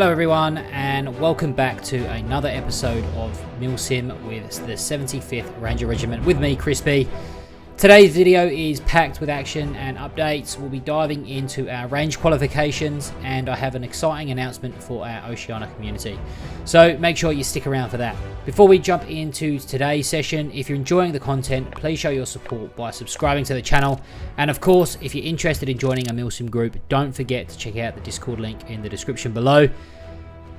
Hello everyone, and welcome back to another episode of Milsim with the 75th Ranger Regiment with me, Crispy. Today's video is packed with action and updates. We'll be diving into our range qualifications, and I have an exciting announcement for our Oceania community. So make sure you stick around for that. Before we jump into today's session, if you're enjoying the content, please show your support by subscribing to the channel. And of course, if you're interested in joining a Milsim group, don't forget to check out the Discord link in the description below.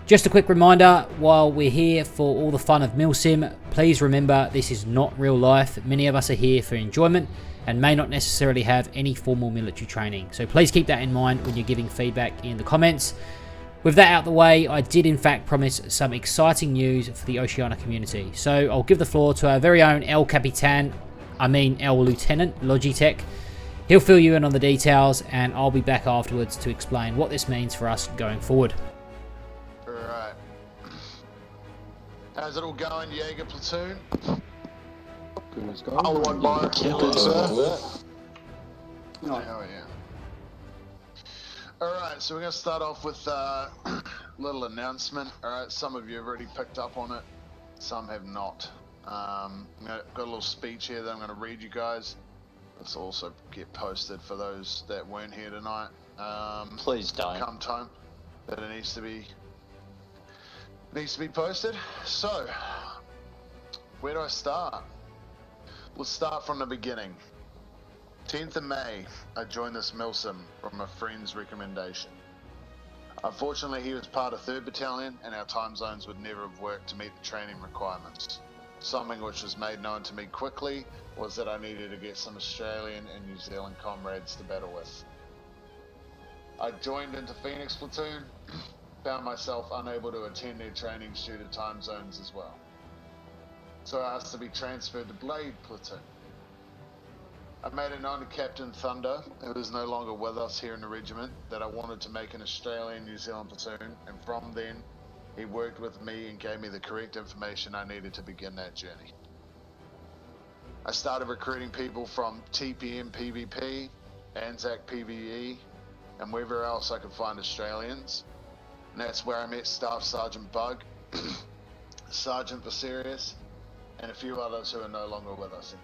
Just a quick reminder, while we're here for all the fun of Milsim, please remember this is not real life. Many of us are here for enjoyment and may not necessarily have any formal military training. So please keep that in mind when you're giving feedback in the comments. With that out the way, I did in fact promise some exciting news for the Oceania community. So I'll give the floor to our very own El Lieutenant Logitech. He'll fill you in on the details, and I'll be back afterwards to explain what this means for us going forward. How's it all going, Jaeger platoon? Good as gold. I'll one by Good, sir. No. Oh yeah. Alright, so we're going to start off with a little announcement. Alright, some of you have already picked up on it, some have not. Got a little speech here that I'm going to read you guys. This will also get posted for those that weren't here tonight. Please don't. Come time that it needs to be posted. So, where do I start? Let's start from the beginning. 10th of May, I joined this Milsim from a friend's recommendation. Unfortunately, he was part of 3rd Battalion, and our time zones would never have worked to meet the training requirements. Something which was made known to me quickly was that I needed to get some Australian and New Zealand comrades to battle with. I joined into Phoenix Platoon, found myself unable to attend their trainings due to time zones as well. So I asked to be transferred to Blade Platoon. I made it known to Captain Thunder, who is no longer with us here in the regiment, that I wanted to make an Australian New Zealand platoon, and from then he worked with me and gave me the correct information I needed to begin that journey. I started recruiting people from TPM PvP, Anzac PvE, and wherever else I could find Australians. And that's where I met Staff Sergeant Bug, Sergeant Viserius, and a few others who are no longer with us.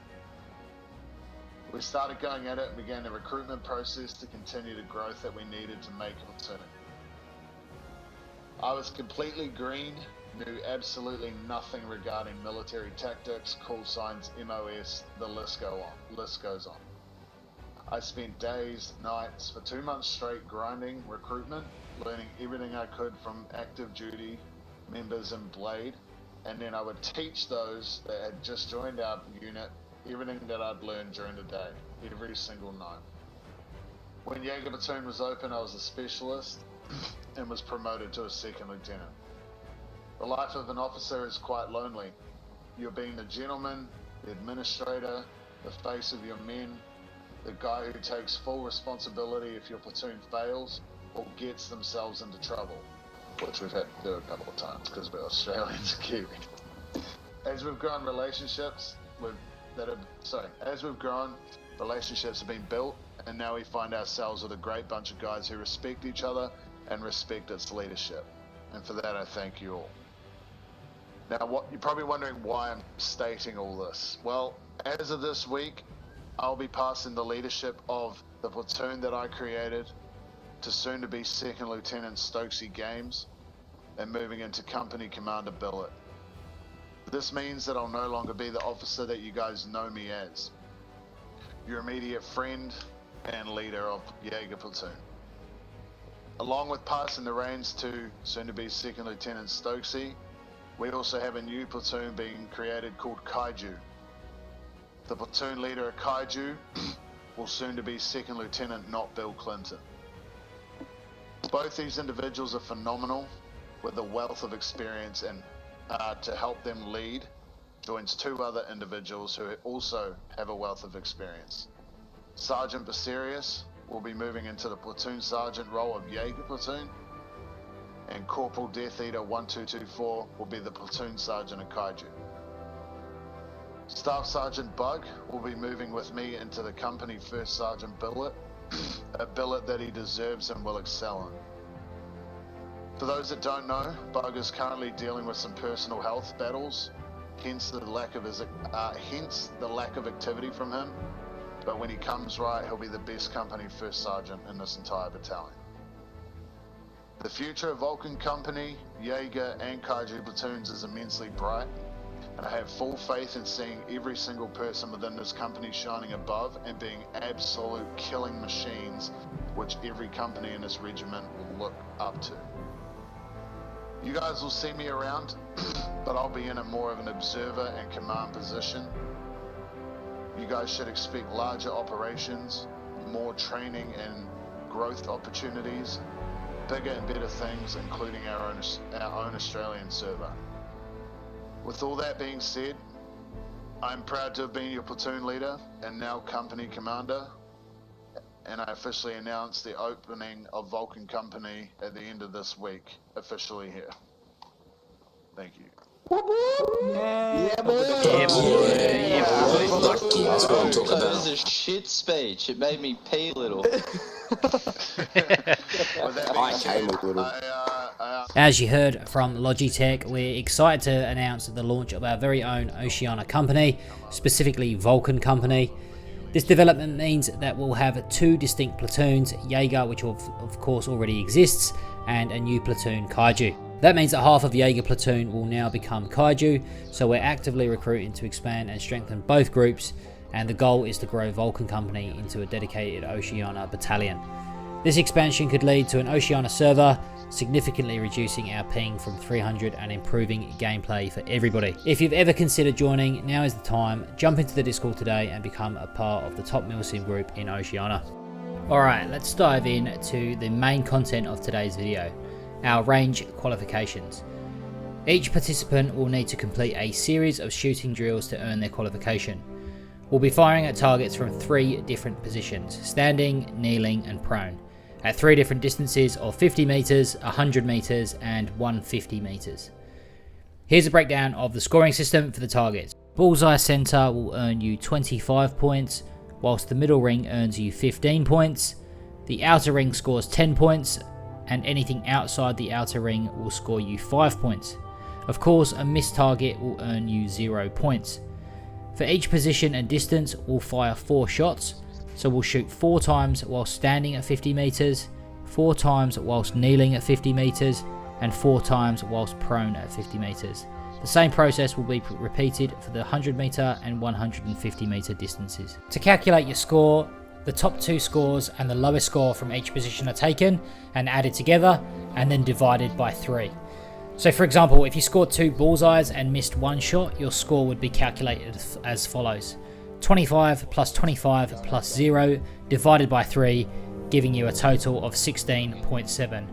We started going at it and began the recruitment process to continue the growth that we needed to make a platoon. I was completely green, knew absolutely nothing regarding military tactics, call signs, MOS, the list goes on. I spent days, nights, for 2 months straight grinding recruitment, learning everything I could from active duty members in Blade, and then I would teach those that had just joined our unit everything that I'd learned during the day, every single night. When Jaeger Platoon was open, I was a specialist and was promoted to a 2nd lieutenant. The life of an officer is quite lonely. You're being the gentleman, the administrator, the face of your men, the guy who takes full responsibility if your platoon fails or gets themselves into trouble, which we've had to do a couple of times because we're Australians and Kiwi. As we've grown, relationships have been built, and now we find ourselves with a great bunch of guys who respect each other and respect its leadership. And for that, I thank you all. Now, you're probably wondering why I'm stating all this. Well, as of this week, I'll be passing the leadership of the platoon that I created to soon-to-be 2nd Lieutenant Stokesy Games and moving into Company Commander Billet. This means that I'll no longer be the officer that you guys know me as, your immediate friend and leader of Jaeger Platoon. Along with passing the reins to soon-to-be 2nd Lieutenant Stokesy, we also have a new platoon being created called Kaiju. The platoon leader of Kaiju will soon to be 2nd Lieutenant Not Bill Clinton. Both these individuals are phenomenal with a wealth of experience, and to help them lead joins 2 other individuals who also have a wealth of experience. Sergeant Viserius will be moving into the platoon sergeant role of Jaeger Platoon, and Corporal Death Eater 1224 will be the platoon sergeant of Kaiju. Staff Sergeant Bug will be moving with me into the company First Sergeant Billet, a billet that he deserves and will excel in. For those that don't know, Bug is currently dealing with some personal health battles, hence the lack of activity from him. But when he comes right, he'll be the best company first sergeant in this entire battalion. The future of Vulcan Company, Jaeger and Kaiju platoons is immensely bright, and I have full faith in seeing every single person within this company shining above and being absolute killing machines, which every company in this regiment will look up to. You guys will see me around, but I'll be in a more of an observer and command position. You guys should expect larger operations, more training and growth opportunities, bigger and better things, including our own Australian server. With all that being said, I'm proud to have been your platoon leader and now company commander, and I officially announce the opening of Vulcan Company at the end of this week, officially here. Thank you. Yeah, boy. That's what I'm talking That about. was a shit speech. It made me pee a little. With that being I came a little. As you heard from Logitech, we're excited to announce the launch of our very own Oceania Company, specifically Vulcan Company. This development means that we'll have two distinct platoons, Jaeger, which of course already exists, and a new platoon, Kaiju. That means that half of Jaeger platoon will now become Kaiju, so we're actively recruiting to expand and strengthen both groups, and the goal is to grow Vulcan Company into a dedicated Oceania battalion. This expansion could lead to an Oceania server, significantly reducing our ping from 300 and improving gameplay for everybody. If you've ever considered joining, now is the time. Jump into the Discord today and become a part of the top Milsim group in Oceania. Alright, let's dive in to the main content of today's video, our range qualifications. Each participant will need to complete a series of shooting drills to earn their qualification. We'll be firing at targets from 3 different positions, standing, kneeling and prone, at 3 different distances of 50 meters, 100 meters and 150 meters. Here's a breakdown of the scoring system for the targets. Bullseye center will earn you 25 points, whilst the middle ring earns you 15 points. The outer ring scores 10 points, and anything outside the outer ring will score you 5 points. Of course, a missed target will earn you 0 points. For each position and distance, we'll fire 4 shots. So we'll shoot 4 times whilst standing at 50 meters, 4 times whilst kneeling at 50 meters, and 4 times whilst prone at 50 meters. The same process will be repeated for the 100 meter and 150 meter distances. To calculate your score, the top 2 scores and the lowest score from each position are taken and added together and then divided by 3. So for example, if you scored 2 bullseyes and missed 1 shot, your score would be calculated as follows: 25 plus 25 plus 0 divided by 3, giving you a total of 16.7.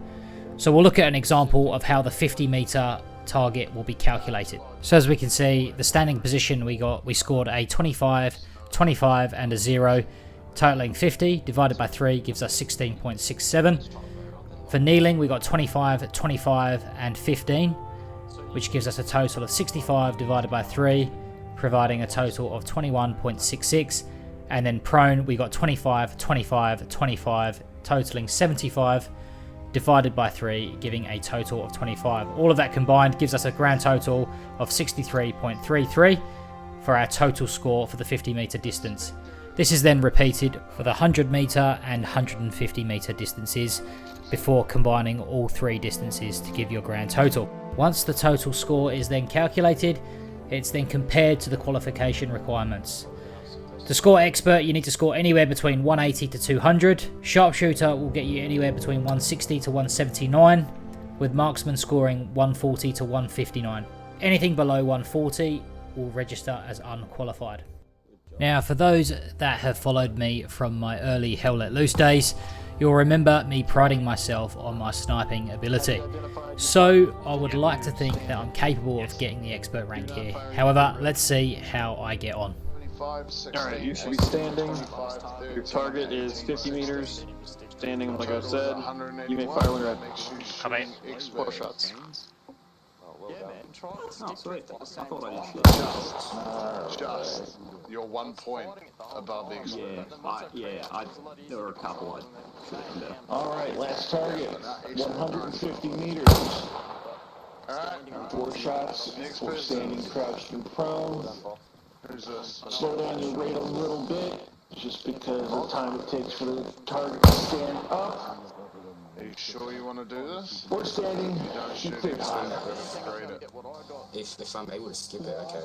So we'll look at an example of how the 50 meter target will be calculated. So as we can see, the standing position we scored a 25, 25 and a 0, totaling 50 divided by 3 gives us 16.67. For kneeling, we got 25, 25 and 15, which gives us a total of 65 divided by 3, providing a total of 21.66. And then prone, we got 25, 25, 25, totaling 75 divided by 3, giving a total of 25. All of that combined gives us a grand total of 63.33 for our total score for the 50 meter distance. This is then repeated for the 100 meter and 150 meter distances before combining all 3 distances to give your grand total. Once the total score is then calculated, it's then compared to the qualification requirements. To score expert, you need to score anywhere between 180 to 200. Sharpshooter will get you anywhere between 160 to 179, with marksman scoring 140 to 159. Anything below 140 will register as unqualified. Now, for those that have followed me from my early Hell Let Loose days, you'll remember me priding myself on my sniping ability. So I would like to think that I'm capable of getting the expert rank here. However, let's see how I get on. Alright, you should be standing. Your target is 50 meters. Standing, like I said, you may fire when you're at 4 shots. Oh, sweet. I thought I Just. You're 1 point above expert. there were a couple I should have done. Alright, last target. 150 meters. Alright. 4 shots. Next For person. standing, crouched, and prone. Who's this? Slow down your rate a little bit, just because of the time it takes for the target to stand up. Are you sure you want to do this? Or standing, You don't shoot clear expert, time. grade it. If I'm able to skip it, okay.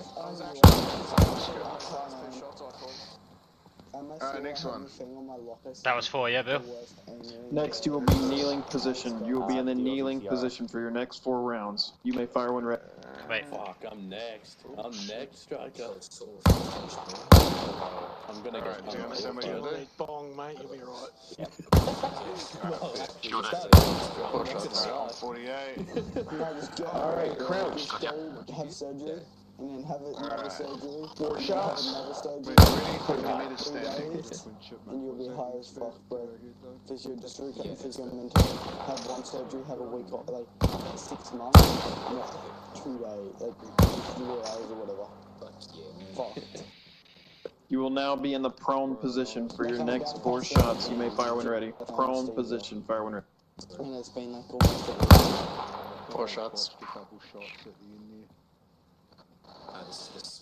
Alright, next one. That was 4, yeah, Bill? Next, you will be kneeling position. You will be in the kneeling position for your next 4 rounds. You may fire when ready. Wait. Fuck, I'm next. I'm next, striker. I'm gonna Alright, do you understand what you're gonna do? Bong, mate, you'll be right. Alright, 48. Alright, crouched. Have surgery, and then have another surgery. 4 shots. Another surgery. Ready? 50 meters standing. And you'll be high as fuck, bro. Because you're just recovering physically and mentally. Have 1 surgery, have a week off, like 6 months, not 2 days, like 2 hours or whatever. Fuck. You will now be in the prone position for your next 4 shots. You may fire when ready. Prone position, fire when ready. And it's been like almost 4 shots.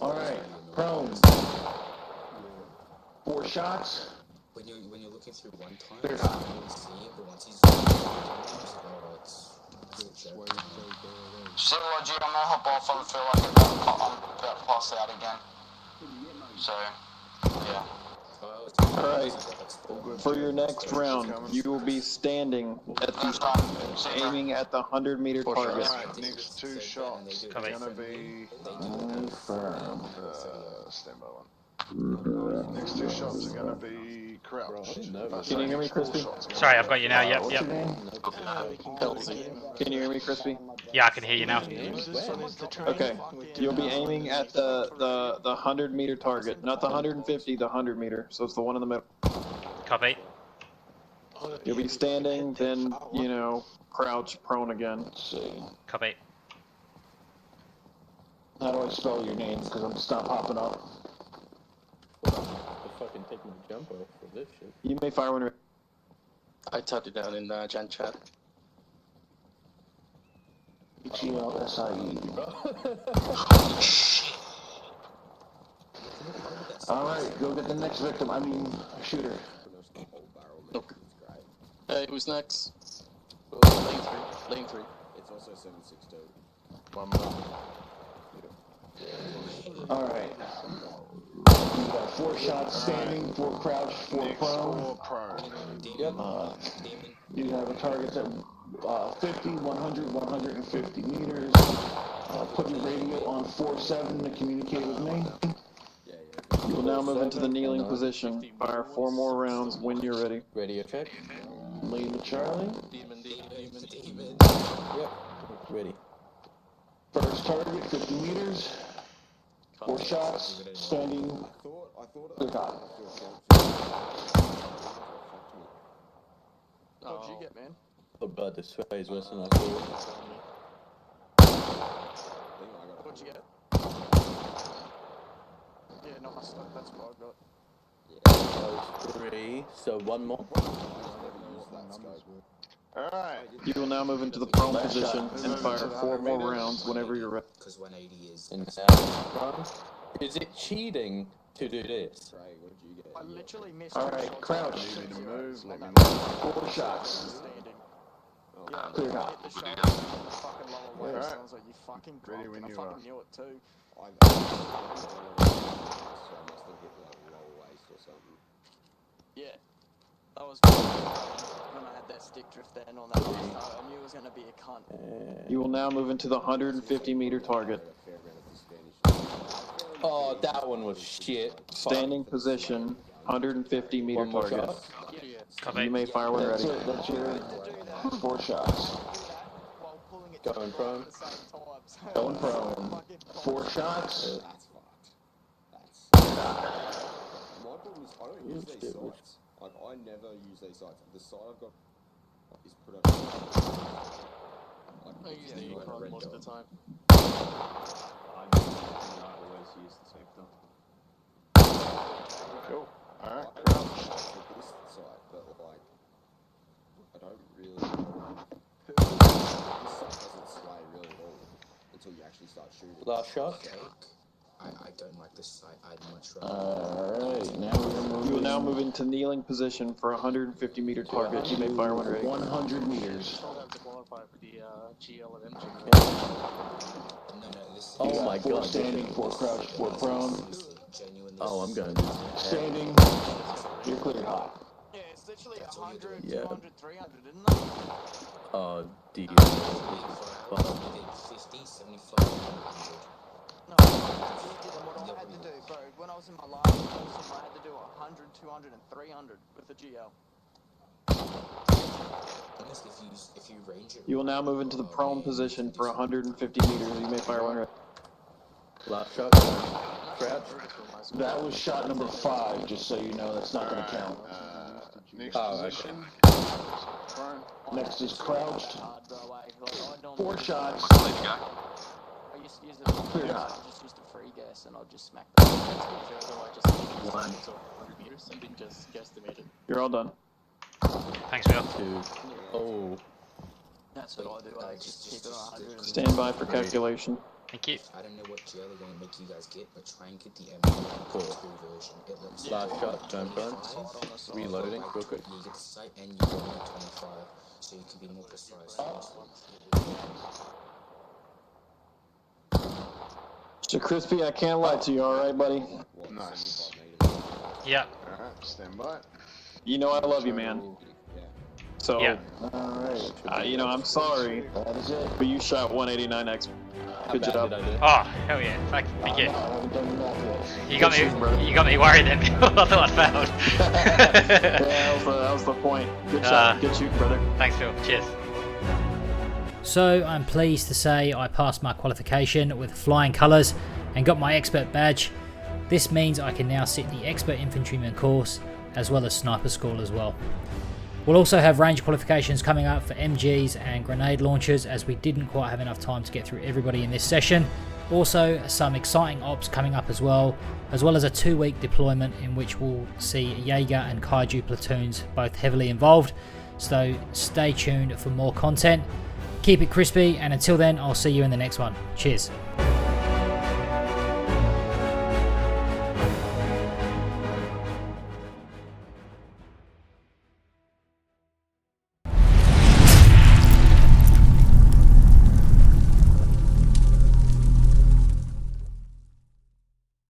Alright, prone. 4 shots. When you're looking through one time, Clear you time. don't really see it, but once he's it's a joke. So Roger, I'm gonna hop off. I feel like I'm about to pass out again. So, yeah. Alright, for your next round, you will be standing at the, aiming at the 100-meter target. Alright, next 2 shots are gonna be... Confirm. Stand by 1. Next 2 shots are gonna be crouched. Can you hear me, Crispy? Sorry, I've got you now, yep, What's yep. your name? Can you hear me, Crispy? Yeah, I can hear you now. Okay, you'll be aiming at the 100-meter target, not the 150, the 100-meter. So it's the one in the middle. Copy. You'll be standing, then, you know, crouch, prone again. Let's see. Copy. How do I spell your name? Because I'm not popping up. I fucking take my jump off for this shit. You may fire when ready. I typed it down in Jan chat. H-E-L-S-I-E. Alright, go get the next victim. I mean, shooter. Look. Hey, who's next? Lane 3. It's also 762. 1 more. Alright. You got 4 shots standing, 4 crouched, 4 Next prone. 4 prone. You have a target at 50, 100, 150 meters. Put your radio on 4-7 to communicate with me. You will now move into the kneeling position. Fire 4 more rounds when you're ready. Radio check. Lane to Charlie. Yep. Ready. First target, 50 meters. 4 shots, standing. Clear time. What'd you get, man? About this phase worse than I thought. What'd you get? Yeah, nice. That's what I got. 3, so 1 more. Alright. You will now move into the prone position and fire 4 more rounds whenever you're ready. Because 180 is... And now, is it cheating to do this? I literally missed. Alright, crouch. Need me to move? Let me know. 4 shots. Clear time. Alright. Sounds like you fucking Ready when I you fucking are. knew it too. Yeah. That was when I had that stick drift then on that last time. I knew it was gonna be a cunt. You will now move into the 150-meter target. Oh, that one was shit. Standing position, 150-meter 1 more target. shot. Copy. You may fire when That's ready. it. That's your 4 shots. While pulling it Going prone. at the same time. So Going prone. 4 shots. My problem is I don't use these sights. Like I never use these sights. The sight I've got is production. I use the Yukon most of the time. always use the sector. Cool. Alright, I crouch. like this site, but like, I don't really. This site doesn't sway really at all until you actually start shooting. Last shot. I don't like this site. I'd much rather. Alright, now we're moving. You will now move into kneeling position for a 150 meter target. You may fire when ready. 100 meters. Still have to qualify for the GL and MG. No, this You Oh got my 4 god. standing, 4 crouched, 4 prone. genuinely. Oh, I'm gonna do that. Standing. You're cleared hot. Yeah, it's literally That's all you're 100, doing. 200, 300, isn't it? Oh, dear. 50, 75, 100. No, I did what I had to do, bro. When I was in my last person, I had to do 100, 200, and 300 with the GL. Honestly, if you range it. You will now move into the prone position for 150 meters. You may fire when ready. Last shot. Crouch. That was shot number 5, just so you know. That's not going to count. Next Oh, position. Prone. Next is crouched. Hard, bro. Like, I don't 4 shots. I used to use it. Cleared I hot. just used a free guess and I'll just smack them. I just 100 meters and then just guesstimated. You're all done. Thanks, Will. 2. Oh. That's what I do. I just keep it on 100. Stand by for calculation. Thank you. I don't know what GL they're going to make you guys get, but try and get the M2 version. It looks Last shot. Turn front. Reloading. Real quick. You get the sight and you go on 25, so you can be more precise. So Crispy, I can't lie to you, alright, buddy? Nice. Yeah. Alright, stand by. You know I love you, man. So, Yeah. Alright. you know, I'm sorry, That is it. but you shot 189x. Good How job. bad did I do? Oh, hell yeah. Thank you. I haven't done enough yet. You got me worried then. I thought I failed. Yeah, that was the point. Good shot. Good shoot, brother. Thanks, Phil. Cheers. So I'm pleased to say I passed my qualification with flying colours and got my expert badge. This means I can now sit the expert infantryman course as well as sniper school as well. We'll also have range qualifications coming up for MGs and grenade launchers, as we didn't quite have enough time to get through everybody in this session. Also some exciting ops coming up as well as a 2-week deployment in which we'll see Jaeger and Kaiju platoons both heavily involved. So stay tuned for more content. Keep it crispy, and until then, I'll see you in the next one. Cheers.